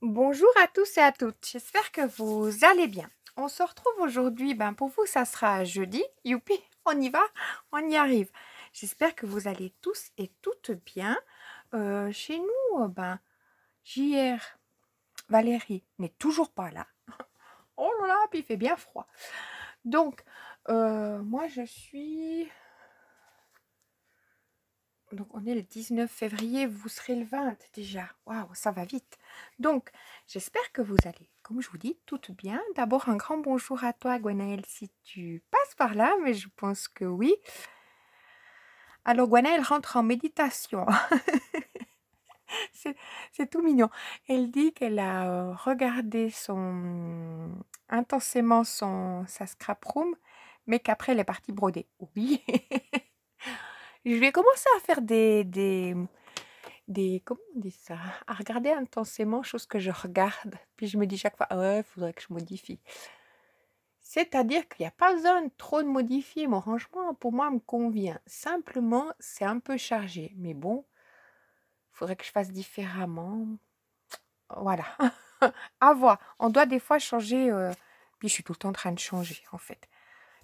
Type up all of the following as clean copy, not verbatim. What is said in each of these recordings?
Bonjour à tous et à toutes, j'espère que vous allez bien. On se retrouve aujourd'hui, pour vous ça sera jeudi, youpi, on y va, on y arrive. J'espère que vous allez tous et toutes bien. Chez nous, JR, Valérie n'est toujours pas là. Oh là là, puis il fait bien froid. Donc, moi je suis... Donc, on est le 19 février, vous serez le 20 déjà. Waouh, ça va vite. Donc, j'espère que vous allez, comme je vous dis, tout bien. D'abord, un grand bonjour à toi, Gwenaëlle, si tu passes par là, mais je pense que oui. Alors, Gwenaëlle rentre en méditation. C'est tout mignon. Elle dit qu'elle a regardé intensément sa scrap room, mais qu'après, elle est partie broder. Oui. Je vais commencer à faire comment on dit ça? À regarder intensément, chose que je regarde. Puis je me dis chaque fois, ah ouais, il faudrait que je modifie. C'est-à-dire qu'il n'y a pas besoin de trop de modifier. Mon rangement, pour moi, me convient. Simplement, c'est un peu chargé. Mais bon, il faudrait que je fasse différemment. Voilà. À voir. On doit des fois changer. Puis je suis tout le temps en train de changer, en fait.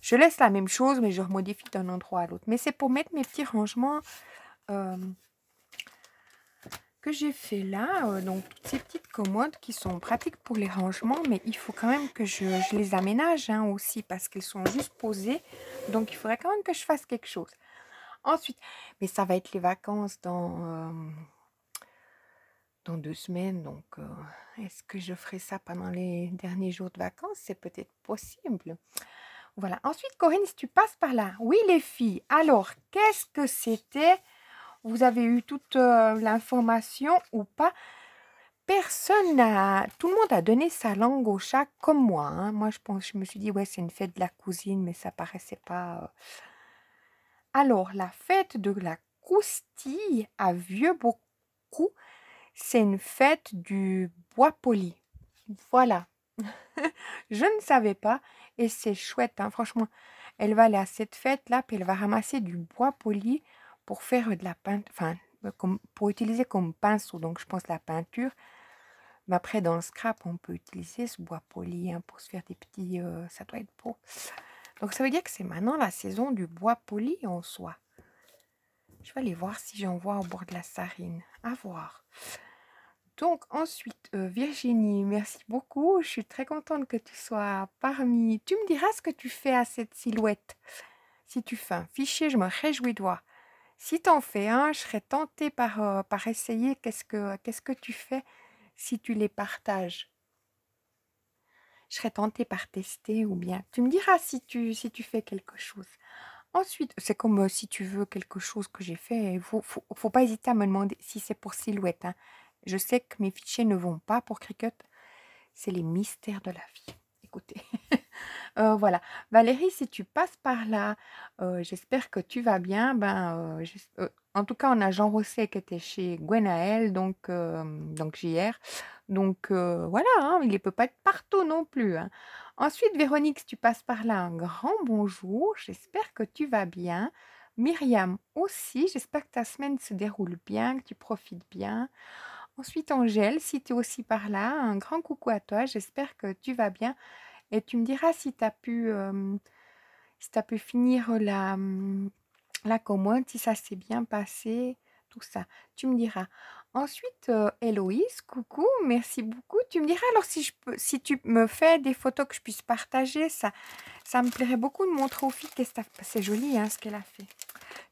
Je laisse la même chose, mais je remodifie d'un endroit à l'autre. Mais c'est pour mettre mes petits rangements que j'ai fait là. Donc, toutes ces petites commodes qui sont pratiques pour les rangements, mais il faut quand même que je les aménage aussi parce qu'elles sont juste posées. Donc, il faudrait quand même que je fasse quelque chose. Ensuite, mais ça va être les vacances dans 2 semaines. Donc, est-ce que je ferai ça pendant les derniers jours de vacances? C'est peut-être possible. Voilà. Ensuite, Corinne, si tu passes par là. Oui, les filles. Alors, qu'est-ce que c'était? Vous avez eu toute l'information ou pas? Personne n'a... Tout le monde a donné sa langue au chat comme moi. Moi, je me suis dit, ouais, c'est une fête de la cousine, mais ça paraissait pas... Alors, la fête de la croustille à Vieux-Beaucoup, c'est une fête du bois poli. Voilà. Je ne savais pas et c'est chouette, franchement. Elle va aller à cette fête-là, puis elle va ramasser du bois poli pour faire de la peinture, enfin, pour utiliser comme pinceau, donc je pense la peinture. Mais après, dans le scrap, on peut utiliser ce bois poli pour se faire des petits... ça doit être beau. Donc, ça veut dire que c'est maintenant la saison du bois poli en soi. Je vais aller voir si j'en vois au bord de la Sarine. À voir. Donc, ensuite, Virginie, merci beaucoup. Je suis très contente que tu sois parmi... Tu me diras ce que tu fais à cette silhouette. Si tu fais un fichier, je me réjouis de voir. Si tu en fais un, je serais tentée par essayer qu'est-ce que tu fais si tu les partages. Je serais tentée par tester ou bien. Tu me diras si tu fais quelque chose. Ensuite, c'est comme si tu veux quelque chose que j'ai fait. Il faut pas hésiter à me demander si c'est pour silhouette. Je sais que mes fichiers ne vont pas pour Cricut. C'est les mystères de la vie. Écoutez. Voilà. Valérie, si tu passes par là, j'espère que tu vas bien. En tout cas, on a Jean Rosset qui était chez Gwenaëlle, donc JR. Donc voilà, il ne peut pas être partout non plus. Ensuite, Véronique, si tu passes par là, un grand bonjour. J'espère que tu vas bien. Myriam aussi, j'espère que ta semaine se déroule bien, que tu profites bien. Ensuite, Angèle, si tu es aussi par là, un grand coucou à toi. J'espère que tu vas bien. Et tu me diras si tu as pu finir la commode, si ça s'est bien passé, tout ça. Tu me diras. Ensuite, Héloïse, coucou, merci beaucoup. Tu me diras alors si tu me fais des photos que je puisse partager, ça me plairait beaucoup de montrer aux filles que c'est joli ce qu'elle a fait.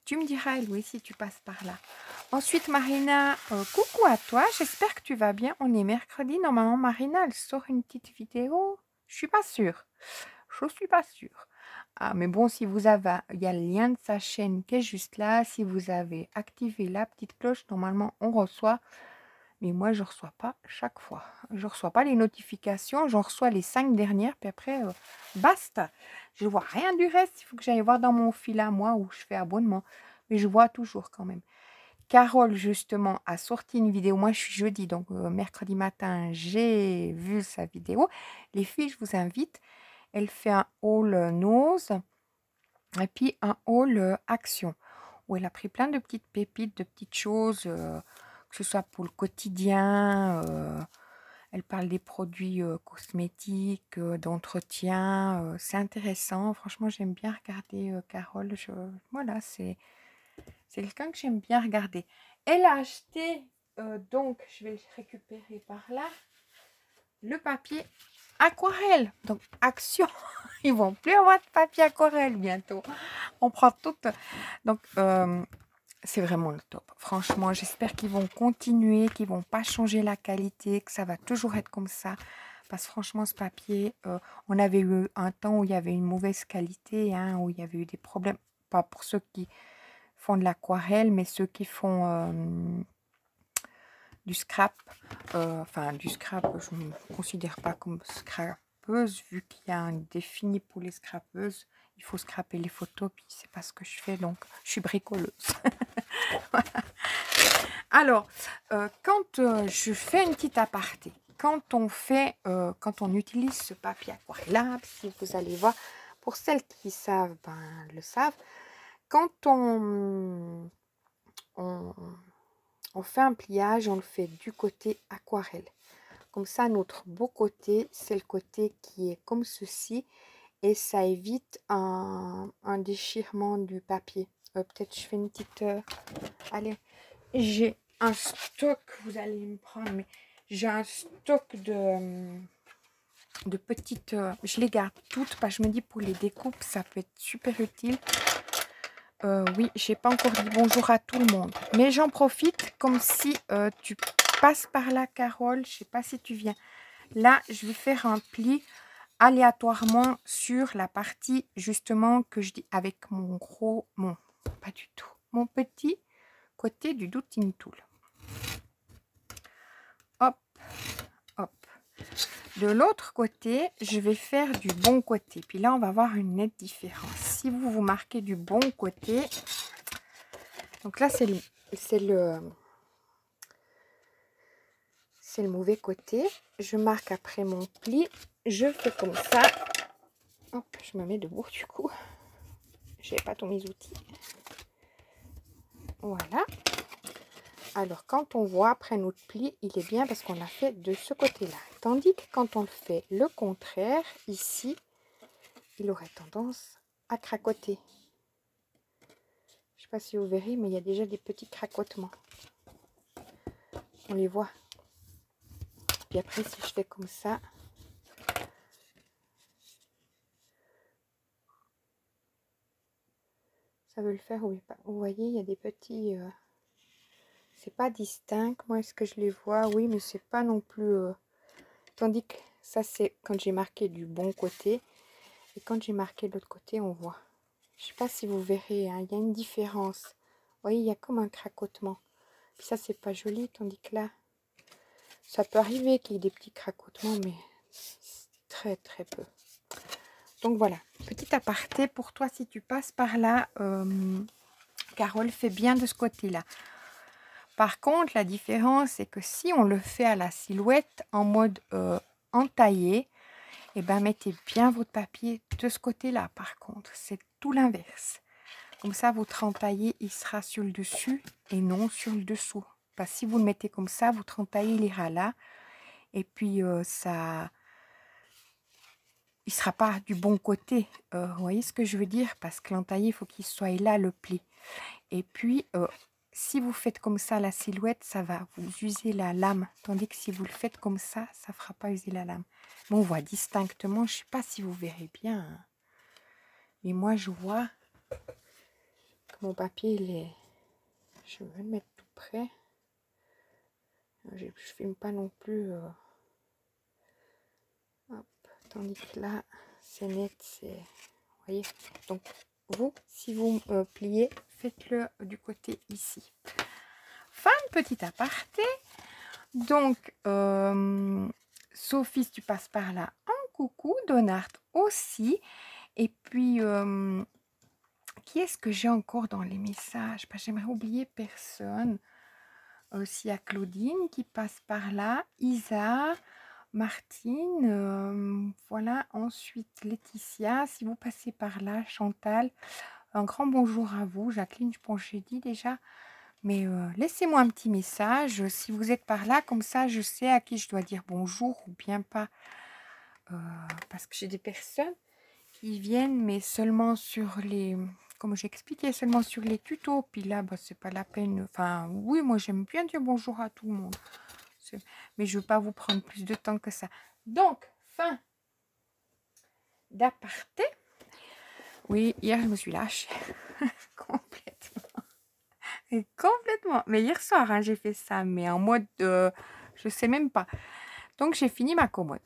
Tu me diras, Héloïse, si tu passes par là. Ensuite, Marina, coucou à toi. J'espère que tu vas bien. On est mercredi. Normalement, Marina, elle sort une petite vidéo. Je suis pas sûre. Je suis pas sûre. Ah, mais bon, si vous avez... Il y a le lien de sa chaîne qui est juste là. Si vous avez activé la petite cloche, normalement, on reçoit. Mais moi, je ne reçois pas chaque fois. Je ne reçois pas les notifications. J'en reçois les 5 dernières. Puis après, basta. Je ne vois rien du reste. Il faut que j'aille voir dans mon fil à moi où je fais abonnement. Mais je vois toujours quand même. Carole, justement, a sorti une vidéo. Moi, je suis jeudi, donc mercredi matin, j'ai vu sa vidéo. Les filles, je vous invite. Elle fait un haul nose et puis un haul action où elle a pris plein de petites pépites, de petites choses, que ce soit pour le quotidien. Elle parle des produits cosmétiques, d'entretien. C'est intéressant. Franchement, j'aime bien regarder Carole. Voilà, c'est quelqu'un que j'aime bien regarder. Elle a acheté, donc je vais le récupérer par là, le papier aquarelle. Donc, action. Ils vont plus avoir de papier aquarelle bientôt. On prend tout. Donc, c'est vraiment le top. Franchement, j'espère qu'ils vont continuer, qu'ils vont pas changer la qualité, que ça va toujours être comme ça. Parce que franchement, ce papier, on avait eu un temps où il y avait une mauvaise qualité, hein, où il y avait eu des problèmes. Pas pour ceux qui font de l'aquarelle, mais ceux qui font du scrap. Enfin, du scrap, je ne me considère pas comme scrapeuse, vu qu'il y a un défini pour les scrapeuses. Il faut scraper les photos, puis c'est pas ce que je fais, donc je suis bricoleuse. Voilà. Alors, quand je fais une petite aparté, quand on utilise ce papier aquarellable, si vous allez voir, pour celles qui savent, ben, le savent, quand on fait un pliage, on le fait du côté aquarelle. Comme ça, notre beau côté, c'est le côté qui est comme ceci, et ça évite un déchirement du papier. Peut-être je fais une petite... allez, j'ai un stock, vous allez me prendre, mais j'ai un stock de petites... je les garde toutes parce que je me dis pour les découpes, ça peut être super utile. Oui, j'ai pas encore dit bonjour à tout le monde, mais j'en profite comme si tu passes par là, Carole. Je sais pas si tu viens. Là, je vais faire un pli aléatoirement sur la partie justement que je dis avec mon gros, pas du tout, mon petit côté du Doutine Tool. Hop, hop. De l'autre côté, je vais faire du bon côté. Puis là, on va voir une nette différence. Si vous vous marquez du bon côté, donc là, c'est le mauvais côté. Je marque après mon pli. Je fais comme ça. Hop, je me mets debout du coup. Je n'ai pas tous mes outils. Voilà. Alors, quand on voit après notre pli, il est bien parce qu'on l'a fait de ce côté-là. Tandis que quand on le fait le contraire, ici, il aurait tendance à cracoter. Je ne sais pas si vous verrez, mais il y a déjà des petits cracotements. On les voit. Puis après, si je fais comme ça, ça veut le faire, oui. Vous voyez, il y a des petits... c'est pas distinct. Moi, est-ce que je les vois? Oui, mais c'est pas non plus... Tandis que ça, c'est quand j'ai marqué du bon côté. Et quand j'ai marqué de l'autre côté, on voit. Je sais pas si vous verrez, hein, il y a une différence. Vous voyez, il y a comme un cracotement. Puis ça, c'est pas joli, tandis que là, ça peut arriver qu'il y ait des petits cracotements, mais très très peu. Donc voilà, petit aparté pour toi si tu passes par là. Carole fait bien de ce côté-là. Par contre, la différence, c'est que si on le fait à la silhouette en mode entaillé, et ben mettez bien votre papier de ce côté-là. Par contre, c'est tout l'inverse. Comme ça, votre entaillé, il sera sur le dessus et non sur le dessous. Parce que si vous le mettez comme ça, votre entaillé, il ira là. Et puis, ça... il ne sera pas du bon côté. Vous voyez ce que je veux dire? Parce que l'entaillé, il faut qu'il soit là, le pli. Et puis, si vous faites comme ça la silhouette, ça va vous user la lame. Tandis que si vous le faites comme ça ne fera pas user la lame. Bon, on voit distinctement. Je ne sais pas si vous verrez bien. Hein. Mais moi, je vois que mon papier, il est... Je vais le mettre tout près. Je ne filme pas non plus. Hop. Tandis que là, c'est net. C'est... Vous voyez? Donc, vous, si vous pliez, faites-le du côté ici. Fin de petit aparté. Donc, Sophie, tu passes par là. Un coucou. Donard aussi. Et puis, qui est-ce que j'ai encore dans les messages? J'aimerais oublier personne. Aussi à Claudine qui passe par là. Isa, Martine. Voilà. Ensuite, Laetitia. Si vous passez par là, Chantal. Un grand bonjour à vous. Jacqueline, je pense que j'ai dit déjà. Mais laissez-moi un petit message si vous êtes par là, comme ça je sais à qui je dois dire bonjour ou bien pas. Parce que j'ai des personnes qui viennent, mais seulement sur les, comme j'expliquais, seulement sur les tutos. Puis là, bah, c'est pas la peine. Enfin, oui, moi j'aime bien dire bonjour à tout le monde. Mais je ne veux pas vous prendre plus de temps que ça. Donc, fin d'aparté. Oui, hier je me suis lâchée. Complètement. Et complètement. Mais hier soir, hein, j'ai fait ça, mais en mode, je sais même pas. Donc, j'ai fini ma commode.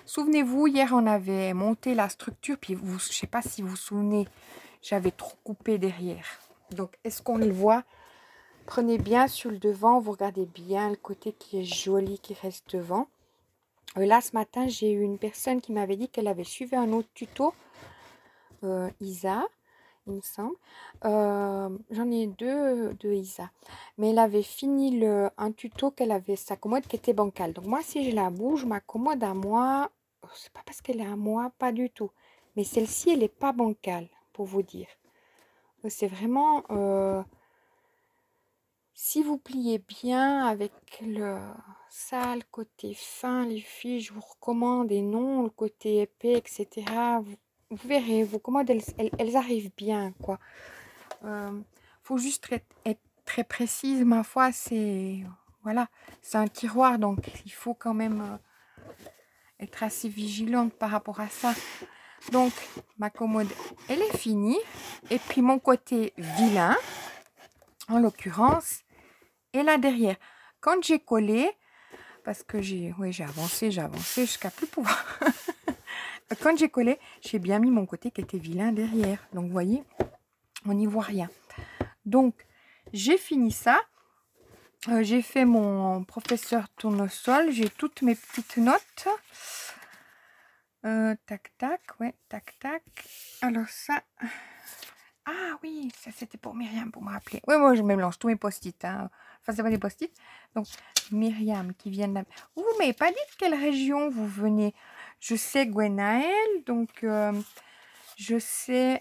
Souvenez-vous, hier, on avait monté la structure, puis vous, je sais pas si vous vous souvenez, j'avais trop coupé derrière. Donc, est-ce qu'on le voit? Prenez bien sur le devant, vous regardez bien le côté qui est joli, qui reste devant. Là, ce matin, j'ai eu une personne qui m'avait dit qu'elle avait suivi un autre tuto, Isa, il me semble. J'en ai deux de Isa. Mais elle avait fini un tuto qu'elle avait sa commode qui était bancale. Donc moi, si je la bouge, ma commode à moi, c'est pas parce qu'elle est à moi, pas du tout. Mais celle-ci, elle n'est pas bancale, pour vous dire. C'est vraiment... si vous pliez bien avec ça, le côté fin, les filles, je vous recommande, et non le côté épais, etc. Vous verrez, vos commandes, elles arrivent bien, quoi. Faut juste être très précise, ma foi, c'est... Voilà, c'est un tiroir, donc il faut quand même être assez vigilante par rapport à ça. Donc, ma commode, elle est finie. Et puis, mon côté vilain, en l'occurrence, est là derrière. Quand j'ai collé, parce que j'ai avancé jusqu'à plus pouvoir. Quand j'ai collé, j'ai bien mis mon côté qui était vilain derrière. Donc, vous voyez, on n'y voit rien. Donc, j'ai fini ça. J'ai fait mon professeur tournesol. J'ai toutes mes petites notes. Tac, tac, ouais, tac, tac. Alors ça... Ah oui, ça c'était pour Myriam, pour me rappeler. Oui, moi je mélange tous mes post-it. Hein. Enfin, c'est pas des post-it. Donc, Myriam qui vient de la... Vous m'avez pas dit de quelle région vous venez. Je sais Gwenaël, donc je sais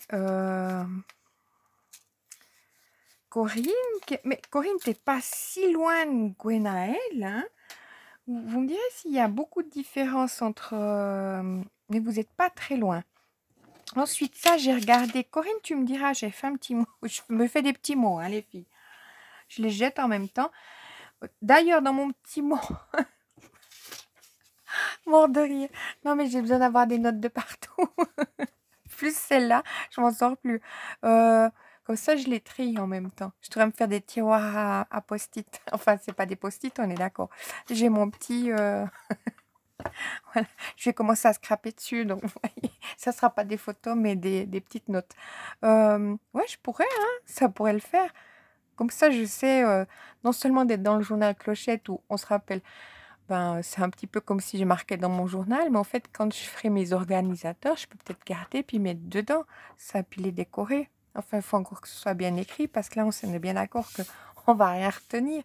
Corinne. Mais Corinne, t'es pas si loin de Gwenaël. Hein. Vous me direz s'il y a beaucoup de différences entre... mais vous n'êtes pas très loin. Ensuite, ça, j'ai regardé. Corinne, tu me diras, j'ai fait un petit mot. Je me fais des petits mots, hein, les filles. Je les jette en même temps. D'ailleurs, dans mon petit mot... Mort de rire. Non, mais j'ai besoin d'avoir des notes de partout. Plus celle-là, je m'en sors plus. Comme ça, je les trie en même temps. Je devrais me faire des tiroirs à post-it. Enfin, c'est pas des post-it, on est d'accord. J'ai mon petit... Voilà. Je vais commencer à scraper dessus. Donc, vous voyez, ça ne sera pas des photos, mais des petites notes. Ouais, je pourrais, hein, ça pourrait le faire. Comme ça, je sais non seulement d'être dans le journal Clochette où on se rappelle, ben, c'est un petit peu comme si je marquais dans mon journal, mais en fait, quand je ferai mes organisateurs, je peux peut-être garder puis mettre dedans, ça, puis les décorer. Enfin, il faut encore que ce soit bien écrit, parce que là, on est bien d'accord qu'on ne va rien retenir.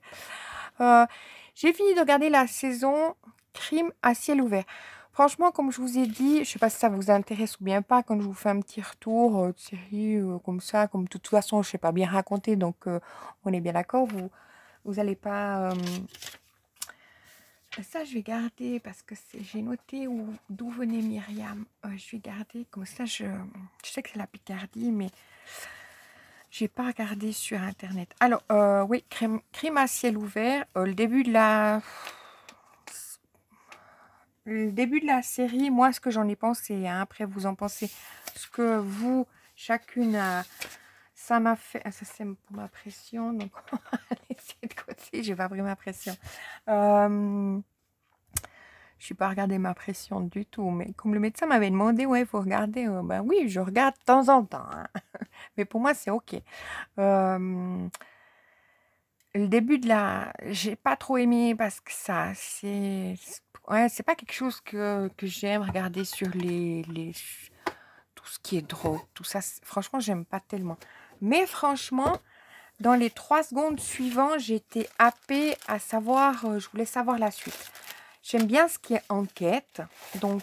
J'ai fini de regarder la saison Crime à ciel ouvert. Franchement, comme je vous ai dit, je ne sais pas si ça vous intéresse ou bien pas, quand je vous fais un petit retour de série comme ça, comme de toute façon, je ne sais pas bien raconter, donc on est bien d'accord, vous n'allez pas... ça, je vais garder parce que j'ai noté d'où venait Myriam. Je vais garder, comme ça, je sais que c'est la Picardie, mais je n'ai pas regardé sur Internet. Alors, oui, crime à ciel ouvert, le début de la série, moi, ce que j'en ai pensé, hein, après, vous en pensez ce que vous, chacune, ça m'a fait... Ah, ça, c'est pour ma pression, donc on va laisser de côté, je vais pas pris ma pression. Je suis pas regardé ma pression du tout, mais comme le médecin m'avait demandé, ouais, il faut regarder, ben oui, je regarde de temps en temps, hein. Mais pour moi, c'est ok. Le début de j'ai pas trop aimé parce que ça, ouais, c'est pas quelque chose que j'aime regarder sur tout ce qui est drogue, tout ça. Franchement, j'aime pas tellement. Mais franchement, dans les 3 secondes suivantes, j'étais happée à savoir, je voulais savoir la suite. J'aime bien ce qui est enquête, donc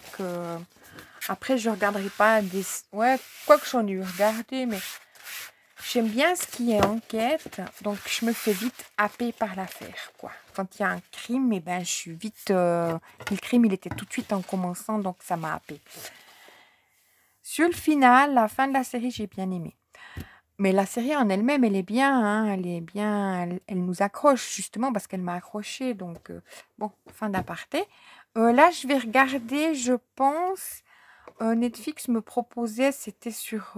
après je regarderai pas des... Ouais, quoi que j'en ai regardé, mais J'aime bien ce qui est enquête, donc je me fais vite happer par l'affaire, quoi. Quand il y a un crime, eh ben, je suis vite... le crime, il était tout de suite en commençant, donc ça m'a happé. Sur le final, la fin de la série, j'ai bien aimé. Mais la série en elle-même, elle est bien, hein, elle est bien, elle nous accroche, justement, parce qu'elle m'a accroché, donc, bon, fin d'aparté. Là, je vais regarder, je pense, Netflix me proposait, c'était sur...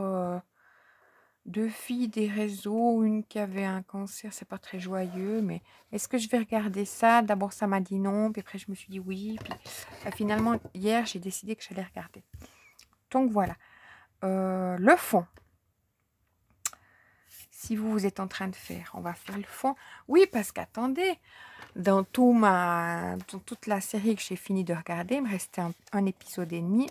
deux filles des réseaux, une qui avait un cancer, c'est pas très joyeux, mais est-ce que je vais regarder ça? D'abord, ça m'a dit non, puis après, je me suis dit oui, puis finalement, hier, j'ai décidé que j'allais regarder. Donc, voilà. Le fond. Si vous êtes en train de faire, on va faire le fond. Oui, parce qu'attendez, dans toute la série que j'ai fini de regarder, il me restait un épisode et demi.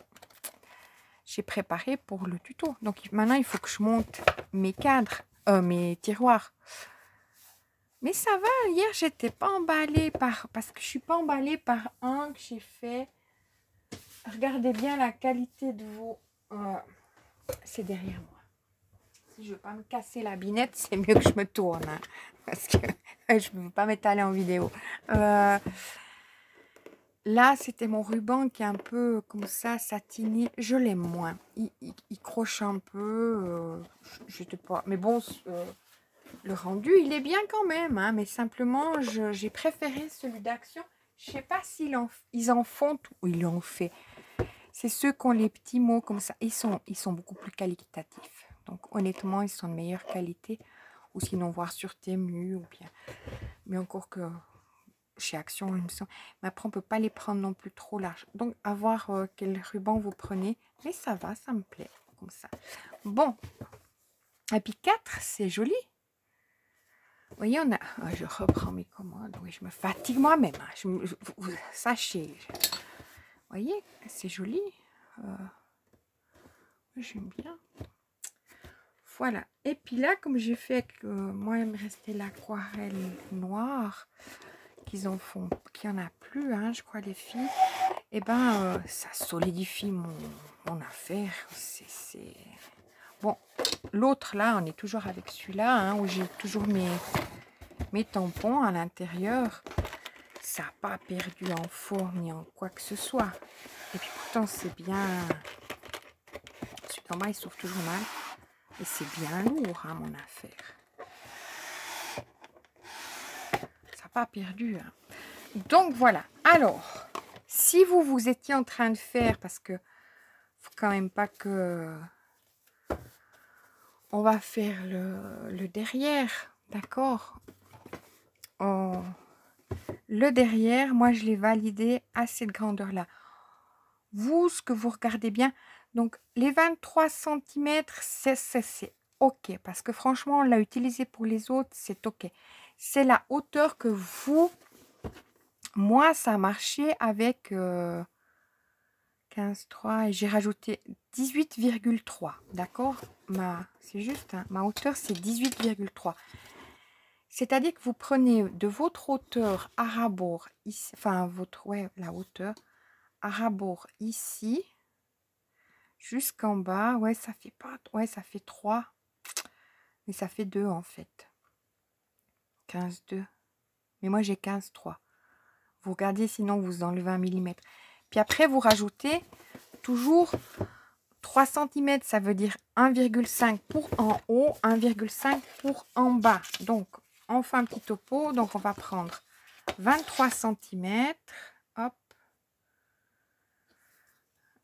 J'ai préparé pour le tuto. Donc, maintenant, il faut que je monte mes cadres, mes tiroirs. Mais ça va, hier, j'étais pas emballée parce que je suis pas emballée par un que j'ai fait. Regardez bien la qualité de vos... c'est derrière moi. Si je veux pas me casser la binette, c'est mieux que je me tourne. Hein, parce que je ne veux pas m'étaler en vidéo. Là, c'était mon ruban qui est un peu comme ça, satiné. Je l'aime moins. Il croche un peu. Je sais pas. Mais bon... le rendu, il est bien quand même, hein, mais simplement, j'ai préféré celui d'Action. Je sais pas s'ils en font ou ils l'ont fait. C'est ceux qui ont les petits mots comme ça. Ils sont beaucoup plus qualitatifs. Donc, honnêtement, ils sont de meilleure qualité. Ou sinon, voir sur Temu ou bien. Mais encore que chez Action, il me semble. Mais après, on ne peut pas les prendre non plus trop larges. Donc, à voir quel ruban vous prenez. Mais ça va, ça me plaît. Comme ça. Bon. Et puis 4, c'est joli. Vous voyez, on a... je reprends mes commandes. Oui, je me fatigue moi-même. Hein. Vous sachez. Vous voyez, c'est joli. J'aime bien. Voilà. Et puis là, comme j'ai fait que moi, il me restait l'aquarelle noire, qu'ils en font, qu'il n'y en a plus, hein, je crois, les filles. Et ben, ça solidifie mon affaire. C'est... Bon, l'autre, là, on est toujours avec celui-là, hein, où j'ai toujours mes tampons à l'intérieur. Ça n'a pas perdu en forme ni en quoi que ce soit. Et puis pourtant, c'est bien... Celui d'en bas, il souffre toujours mal. Et c'est bien lourd, hein, mon affaire. Ça n'a pas perdu. Hein. Donc, voilà. Alors, si vous étiez en train de faire, parce que faut quand même pas que... On va faire le derrière, d'accord? Le derrière, moi, je l'ai validé à cette grandeur-là. Vous, ce que vous regardez bien, donc les 23 cm, c'est OK. Parce que franchement, on l'a utilisé pour les autres, c'est OK. C'est la hauteur que vous... Moi, ça a marché avec 15,3 et j'ai rajouté 18,3. D'accord? C'est juste, hein, ma hauteur, c'est 18,3. C'est-à-dire que vous prenez de votre hauteur à rabord, ici, enfin, la hauteur à rabord ici, jusqu'en bas. Ouais, ça fait pas... Ouais, ça fait 3. Mais ça fait 2 en fait. 15,2. Mais moi, j'ai 15,3. Vous regardez, sinon, vous enlevez 1 mm. Puis après, vous rajoutez toujours 3 cm. Ça veut dire 1,5 pour en haut, 1,5 pour en bas. Donc, on fait un petit topo. Donc, on va prendre 23 cm. Hop.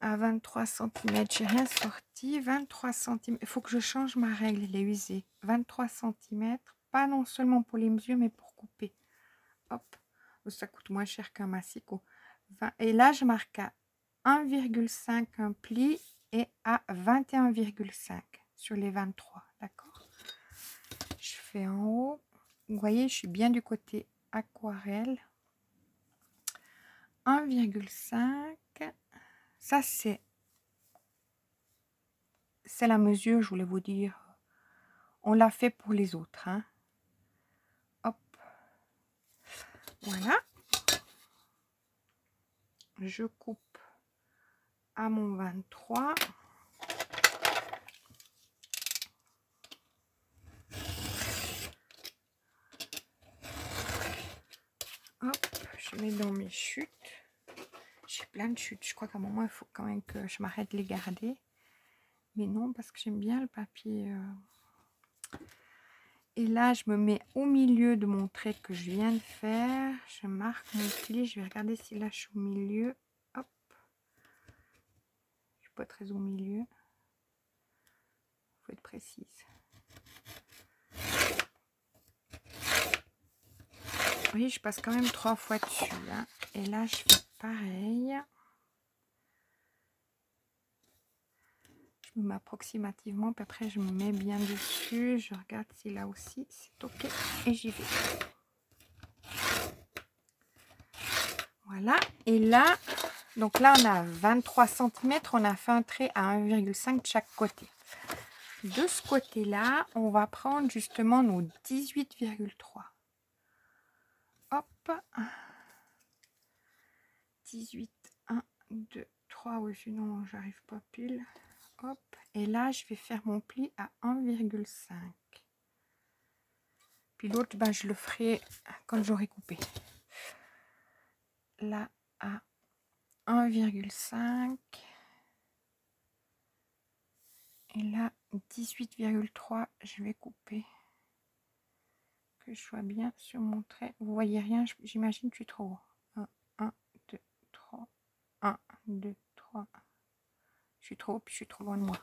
À 23 cm, j'ai rien sorti. 23 cm. Il faut que je change ma règle, elle est usée. 23 cm. Pas non seulement pour les mesures, mais pour couper. Hop. Ça coûte moins cher qu'un massicot. Et là, je marque à 1,5 un pli et à 21,5 sur les 23. D'accord? Je fais en haut. Vous voyez, je suis bien du côté aquarelle. 1,5. Ça, c'est la mesure, je voulais vous dire. On l'a fait pour les autres. Hein. Hop. Voilà. Je coupe à mon 23. on est dans mes chutes. J'ai plein de chutes. Je crois qu'à un moment, il faut quand même que je m'arrête de les garder. Mais non, parce que j'aime bien le papier. Et là, je me mets au milieu de mon trait que je viens de faire. Je marque mon pli. Je vais regarder si là, je suis au milieu. Hop. Je suis pas très au milieu. Il faut être précise. Oui, je passe quand même 3 fois dessus. Hein. Et là, je fais pareil. Je me mets approximativement, puis après, je me mets bien dessus. Je regarde si là aussi, c'est OK. Et j'y vais. Voilà. Et là, donc là, on a 23 cm. On a fait un trait à 1,5 de chaque côté. De ce côté-là, on va prendre justement nos 18,3. Hop. 18, 1, 2, 3. Oui, sinon, j'arrive pas pile. Hop. Et là, je vais faire mon pli à 1,5. Puis l'autre, ben, je le ferai quand j'aurai coupé. Là, à 1,5. Et là, 18,3, je vais couper. Que je sois bien sur mon trait. Vous voyez rien, j'imagine que je suis trop haut. 1, 2, 3. 1, 2, 3. Je suis trop haut, puis je suis trop loin de moi.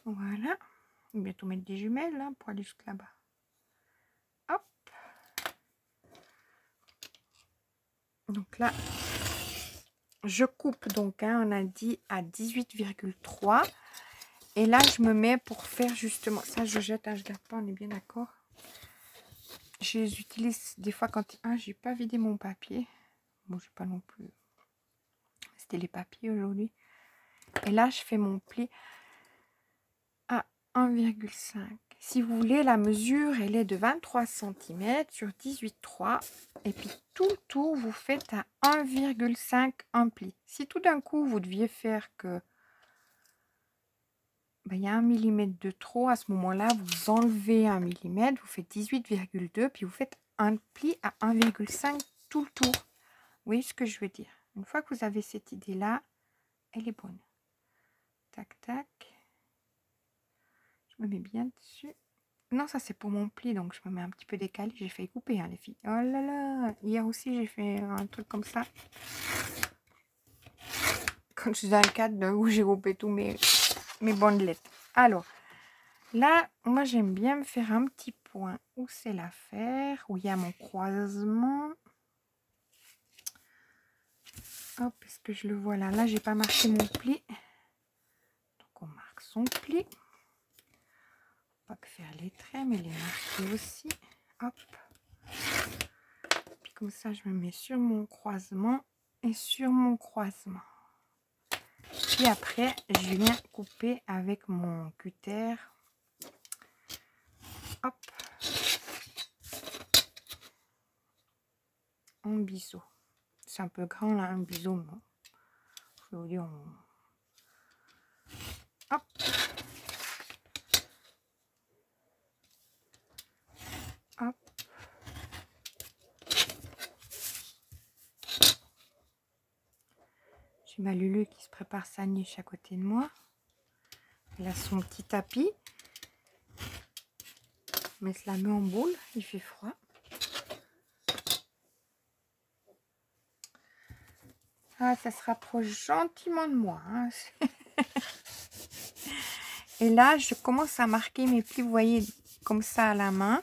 Voilà. Je vais bientôt mettre des jumelles hein, pour aller jusque là-bas. Hop. Donc là, je coupe donc, hein, on a dit à 18,3. Et là, je me mets pour faire justement... Ça, je jette, hein, je garde pas, on est bien d'accord. Je les utilise des fois quand... Ah, j'ai pas vidé mon papier. Bon, j'ai pas non plus... C'était les papiers aujourd'hui. Et là, je fais mon pli à 1,5. Si vous voulez, la mesure, elle est de 23 cm sur 18,3. Et puis, tout le tour, vous faites à 1,5 un pli. Si tout d'un coup, vous deviez faire que... Ben, il y a 1 mm de trop, à ce moment-là, vous enlevez 1 mm, vous faites 18,2, puis vous faites un pli à 1,5 tout le tour. Vous voyez ce que je veux dire? Une fois que vous avez cette idée-là, elle est bonne. Tac, tac. Je me mets bien dessus. Non, ça c'est pour mon pli, donc je me mets un petit peu décalé. J'ai fait couper, hein, les filles. Oh là là! Hier aussi, j'ai fait un truc comme ça. Quand je suis dans le cadre où j'ai coupé tous mes bandelettes. Alors, là, moi, j'aime bien me faire un petit point où c'est l'affaire, où il y a mon croisement. Hop, est-ce que je le vois là? Là, j'ai pas marqué mon pli. Donc, on marque son pli. Pas que faire les traits, mais les marquer aussi. Hop. Puis comme ça, je me mets sur mon croisement et sur mon croisement. Puis après, je viens couper avec mon cutter. Hop. En biseau. C'est un peu grand là, un biseau. Non. Je vais vous dire, hop. Hop. J'ai ma Lulu qui se prépare sa niche à côté de moi. Elle a son petit tapis. Mais je la mets en boule, il fait froid. Ah, ça se rapproche gentiment de moi. Hein. Et là, je commence à marquer mes plis, vous voyez, comme ça à la main.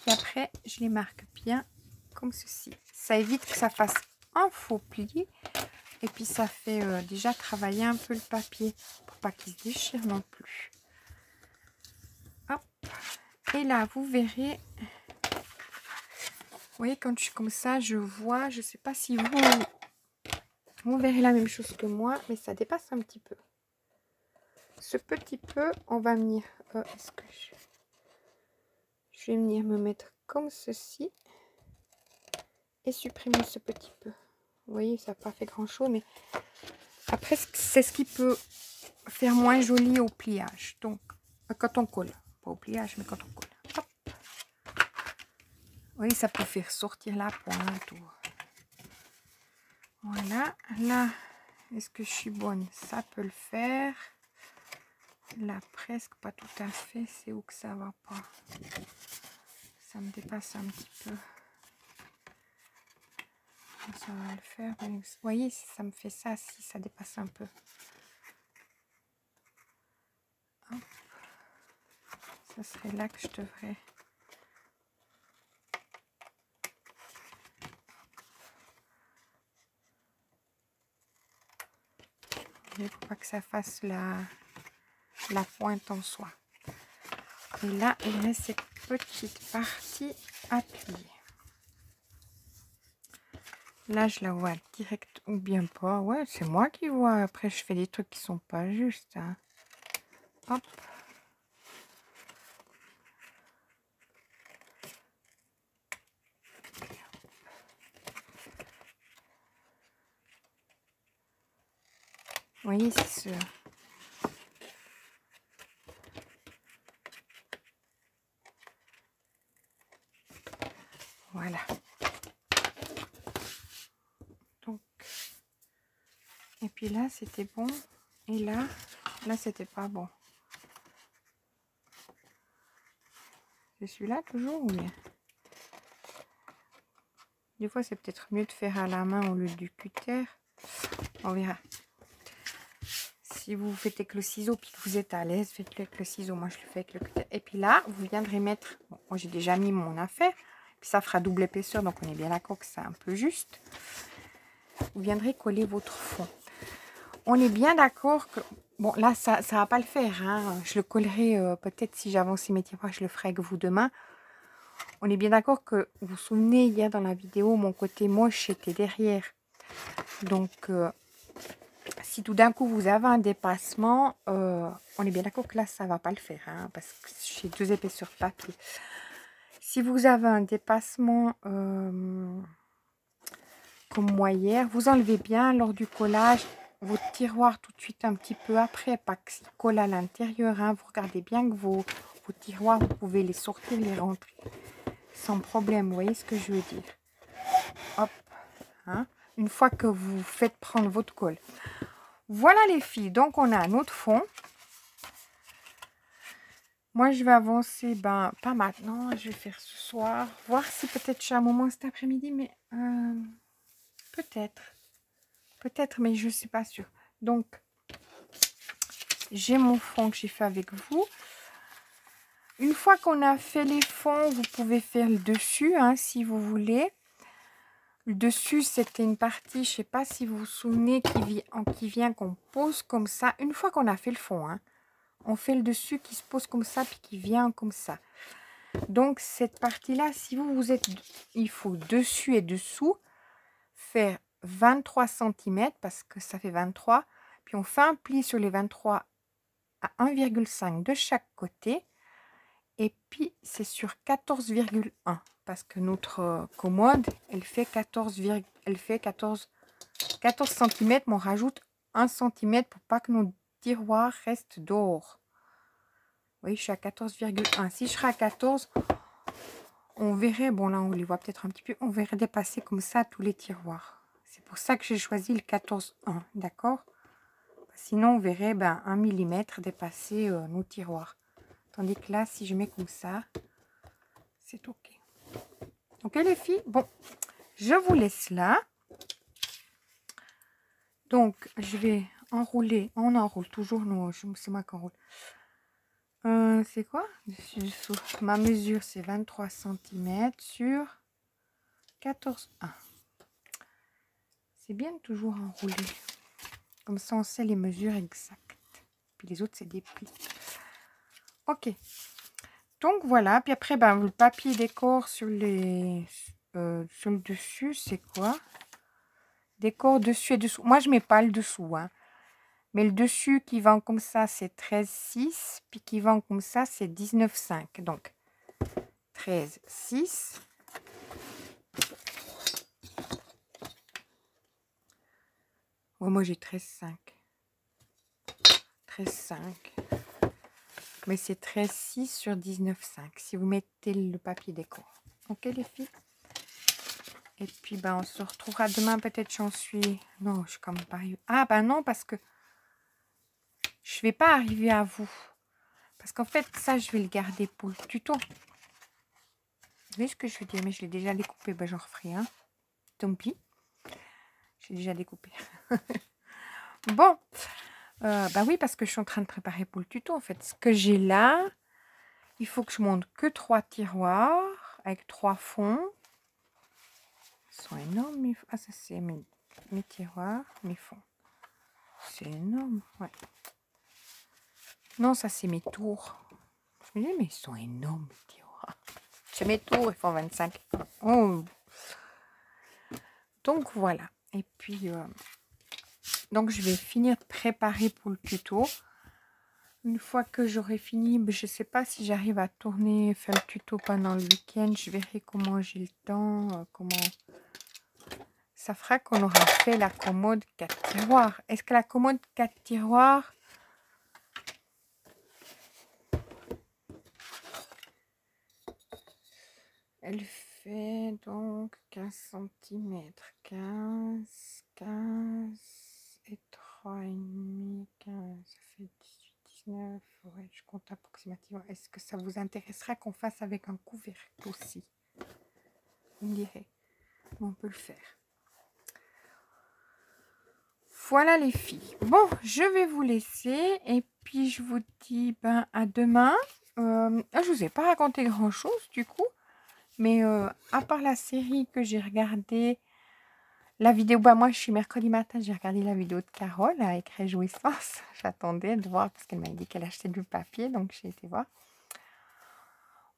Et après, je les marque bien comme ceci. Ça évite que ça fasse un faux pli. Et puis, ça fait déjà travailler un peu le papier pour pas qu'il se déchire non plus. Hop. Et là, vous verrez... Vous voyez, quand je suis comme ça, je vois, je sais pas si vous verrez la même chose que moi, mais ça dépasse un petit peu. Ce petit peu, on va venir... est-ce que je vais venir me mettre comme ceci et supprimer ce petit peu. Vous voyez, ça n'a pas fait grand-chose, mais après, c'est ce qui peut faire moins joli au pliage. Donc, quand on colle. Pas au pliage, mais quand on colle. Hop. Vous Oui, ça peut faire sortir la pointe. Voilà, là, est-ce que je suis bonne? Ça peut le faire. Là, presque, pas tout à fait. C'est où que ça va pas? Ça me dépasse un petit peu. Ça va le faire. Mais vous voyez, si ça me fait ça, si ça dépasse un peu. Hop. Ça serait là que je devrais. Il ne faut pas que ça fasse la pointe en soi. Et là, il reste cette petite partie à plier. Là, je la vois direct ou bien pas. Ouais, c'est moi qui vois. Après, je fais des trucs qui sont pas justes. Hein. Hop. Vous voyez, c'est sûr. Voilà. Donc, et puis là, c'était bon. Et là, c'était pas bon. C'est celui-là toujours ou bien? Des fois, c'est peut-être mieux de faire à la main au lieu du cutter. On verra. Si vous faites avec le ciseau puis que vous êtes à l'aise, faites-le avec le ciseau. Moi, je le fais avec le cutter. Et puis là, vous viendrez mettre... Bon, moi, j'ai déjà mis mon affaire. Puis ça fera double épaisseur, donc on est bien d'accord que c'est un peu juste. Vous viendrez coller votre fond. On est bien d'accord que... Bon, là, ça ne va pas le faire. Hein. Je le collerai peut-être si j'avance mes tiroirs, je le ferai avec vous demain. On est bien d'accord que, vous vous souvenez, hier dans la vidéo, mon côté moche était derrière. Donc, si tout d'un coup, vous avez un dépassement, on est bien d'accord que là, ça ne va pas le faire. Hein, parce que j'ai 2 épaisseurs de papier. Si vous avez un dépassement comme moi hier, vous enlevez bien lors du collage votre tiroir tout de suite un petit peu après, pas que ça colle à l'intérieur. Hein, vous regardez bien que vos tiroirs, vous pouvez les sortir, les rentrer sans problème. Vous voyez ce que je veux dire? Hop. Hein, une fois que vous faites prendre votre colle. Voilà les filles, donc on a notre fond. Moi, je vais avancer, ben, pas maintenant, je vais faire ce soir. Voir si peut-être j'ai un moment cet après-midi, mais peut-être. Peut-être, mais je ne suis pas sûre. Donc, j'ai mon fond que j'ai fait avec vous. Une fois qu'on a fait les fonds, vous pouvez faire le dessus, hein, si vous voulez. Le dessus, c'était une partie, je ne sais pas si vous vous souvenez, qui vient qu'on pose comme ça. Une fois qu'on a fait le fond, hein, on fait le dessus qui se pose comme ça, puis qui vient comme ça. Donc, cette partie-là, si vous êtes, il faut dessus et dessous faire 23 cm parce que ça fait 23. Puis, on fait un pli sur les 23 à 1,5 de chaque côté. Et puis, c'est sur 14,1 parce que notre commode, elle fait 14 cm, mais on rajoute 1 cm pour pas que nos tiroirs restent dehors. Oui, je suis à 14,1. Si je serais à 14, on verrait, bon là on les voit peut-être un petit peu, on verrait dépasser comme ça tous les tiroirs. C'est pour ça que j'ai choisi le 14,1, d'accord? Sinon on verrait 1 mm dépasser nos tiroirs. Tandis que là, si je mets comme ça, c'est ok. Ok les filles, bon, je vous laisse là. Donc, je vais enrouler, on enroule toujours, nous, c'est moi qui enroule. C'est quoi? Dessous. Ma mesure, c'est 23 cm sur 14,1. C'est bien de toujours enrouler. Comme ça, on sait les mesures exactes. Puis les autres, c'est des plis. Ok. Donc, voilà. Puis après, le papier décor sur le dessus, c'est quoi? Décor dessus et dessous. Moi, je mets pas le dessous, hein. Mais le dessus qui vend comme ça, c'est 13,6. Puis qui vend comme ça, c'est 19,5. Donc, 13,6. Ouais, moi, j'ai 13,5. 13,5. Mais c'est 13,6 sur 19,5. Si vous mettez le papier décor. Ok les filles? Et puis ben on se retrouvera demain, peut-être j'en suis... Non, je suis quand même pas arrivée. Ah ben non, parce que je vais pas arriver à vous. Parce qu'en fait, ça, je vais le garder pour le tuto. Vous voyez ce que je veux dire? Mais je l'ai déjà découpé, ben j'en referai un. Tant pis. J'ai déjà découpé. Bon. Bah oui, parce que je suis en train de préparer pour le tuto, en fait. Ce que j'ai là, il faut que je monte que 3 tiroirs avec 3 fonds. Ils sont énormes, mes... Ah, ça, c'est mes tiroirs, mes fonds. C'est énorme, ouais. Non, ça, c'est mes tours. Je me dis, mais ils sont énormes, mes tiroirs. C'est mes tours, ils font 25. Oh. Donc, voilà. Et puis, donc, je vais finir de préparer pour le tuto. Une fois que j'aurai fini, je ne sais pas si j'arrive à tourner, faire le tuto pendant le week-end. Je verrai comment j'ai le temps, comment... Ça fera qu'on aura fait la commode 4 tiroirs. Est-ce que la commode 4 tiroirs... Elle fait donc 15 cm. 15 et 3,5. 15, ça fait 18, 19. Ouais, je compte approximativement. Est-ce que ça vous intéressera qu'on fasse avec un couvercle aussi? Vous me direz. On peut le faire. Voilà les filles. Bon, je vais vous laisser. Et puis, je vous dis ben, à demain. Je ne vous ai pas raconté grand-chose du coup. Mais à part la série que j'ai regardée, la vidéo, bah moi je suis mercredi matin, j'ai regardé la vidéo de Carole avec Réjouissance. J'attendais de voir parce qu'elle m'a dit qu'elle achetait du papier, donc j'ai été voir.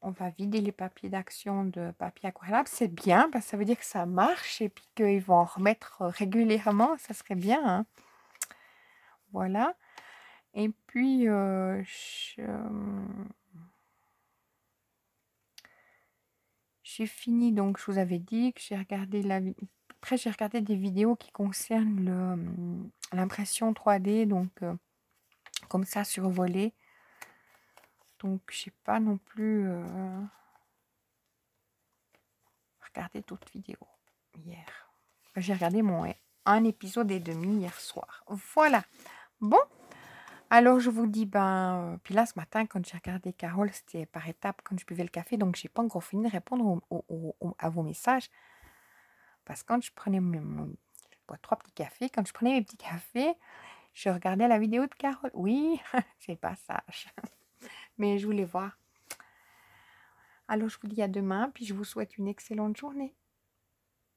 On va vider les papiers d'action de papier aquarellable. C'est bien, parce que ça veut dire que ça marche et puis qu'ils vont en remettre régulièrement. Ça serait bien. Hein. Voilà. Et puis, j'ai fini, donc je vous avais dit que j'ai regardé la vidéo. Après, j'ai regardé des vidéos qui concernent l'impression 3D, donc comme ça, survolé. Donc, je n'ai pas non plus regardé d'autres vidéos hier. J'ai regardé un épisode et demi hier soir. Voilà. Bon, alors je vous dis, puis là, ce matin, quand j'ai regardé Carole, c'était par étapes quand je buvais le café, donc j'ai pas encore fini de répondre à vos messages. Parce que quand je prenais je bois 3 petits cafés, quand je prenais mes petits cafés, je regardais la vidéo de Carole. Oui, c'est pas sage. Mais je voulais voir. Alors, je vous dis à demain, puis je vous souhaite une excellente journée.